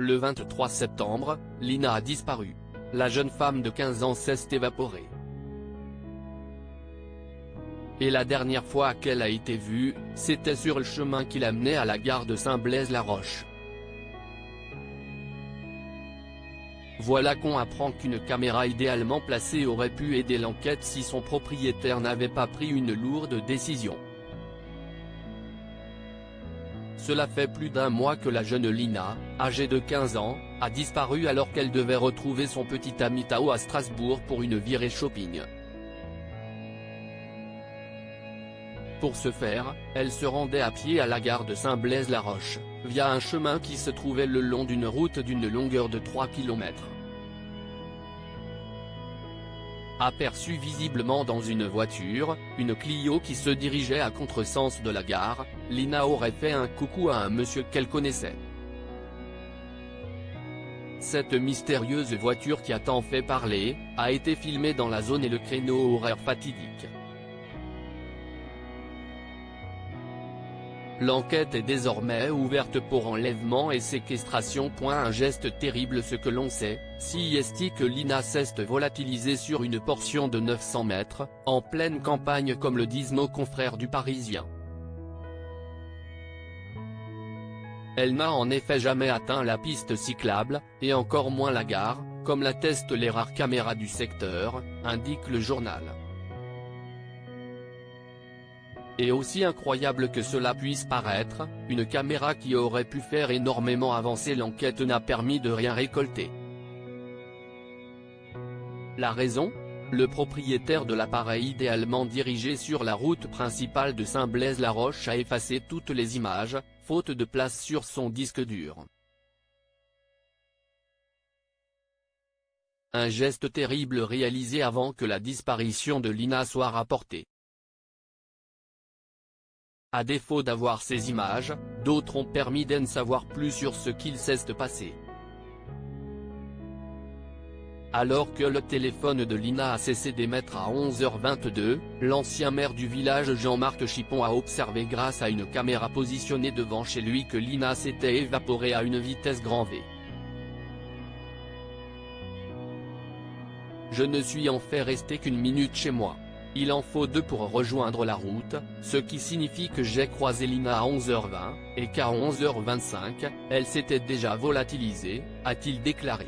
Le 23 septembre, Lina a disparu. La jeune femme de 15 ans s'est évaporée. Et la dernière fois qu'elle a été vue, c'était sur le chemin qui l'amenait à la gare de Saint-Blaise-la-Roche. Voilà qu'on apprend qu'une caméra idéalement placée aurait pu aider l'enquête si son propriétaire n'avait pas pris une lourde décision. Cela fait plus d'un mois que la jeune Lina, âgée de 15 ans, a disparu alors qu'elle devait retrouver son petit ami Tao à Strasbourg pour une virée shopping. Pour ce faire, elle se rendait à pied à la gare de Saint-Blaise-la-Roche, via un chemin qui se trouvait le long d'une route d'une longueur de 3 km. Aperçue visiblement dans une voiture, une Clio qui se dirigeait à contresens de la gare, Lina aurait fait un coucou à un monsieur qu'elle connaissait. Cette mystérieuse voiture qui a tant fait parler, a été filmée dans la zone et le créneau horaire fatidique. L'enquête est désormais ouverte pour enlèvement et séquestration. Un geste terrible. Ce que l'on sait, si est que Lina s'est volatilisée sur une portion de 900 mètres, en pleine campagne comme le disent nos confrères du Parisien. Elle n'a en effet jamais atteint la piste cyclable, et encore moins la gare, comme l'attestent les rares caméras du secteur, indique le journal. Et aussi incroyable que cela puisse paraître, une caméra qui aurait pu faire énormément avancer l'enquête n'a permis de rien récolter. La raison ? Le propriétaire de l'appareil idéalement dirigé sur la route principale de Saint-Blaise-la-Roche a effacé toutes les images, faute de place sur son disque dur. Un geste terrible réalisé avant que la disparition de Lina soit rapportée. À défaut d'avoir ces images, d'autres ont permis d'en savoir plus sur ce qu'il s'est passé. Alors que le téléphone de Lina a cessé d'émettre à 11h22, l'ancien maire du village Jean-Marc Chipon a observé grâce à une caméra positionnée devant chez lui que Lina s'était évaporée à une vitesse grand V. Je ne suis en fait resté qu'une minute chez moi. Il en faut 2 pour rejoindre la route, ce qui signifie que j'ai croisé Lina à 11h20, et qu'à 11h25, elle s'était déjà volatilisée, a-t-il déclaré.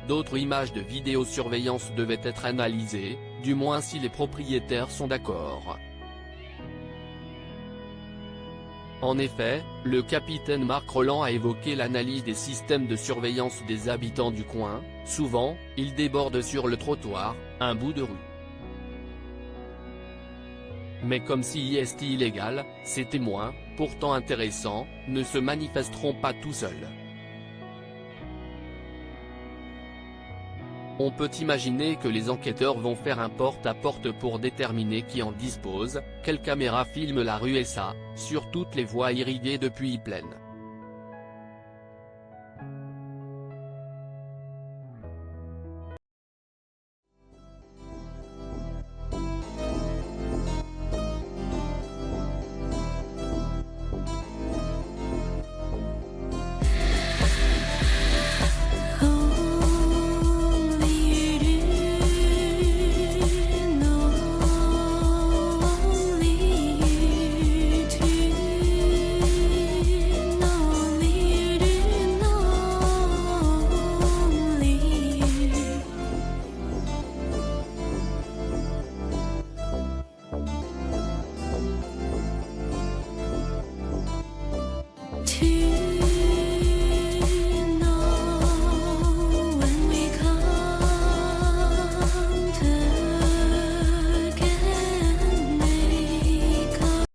D'autres images de vidéosurveillance devaient être analysées, du moins si les propriétaires sont d'accord. En effet, le capitaine Marc Rolland a évoqué l'analyse des systèmes de surveillance des habitants du coin. Souvent, ils débordent sur le trottoir, un bout de rue. Mais comme si est illégal, ces témoins, pourtant intéressants, ne se manifesteront pas tout seuls. On peut imaginer que les enquêteurs vont faire un porte-à-porte pour déterminer qui en dispose, quelle caméra filme la rue et ça, sur toutes les voies irriguées de puits pleines.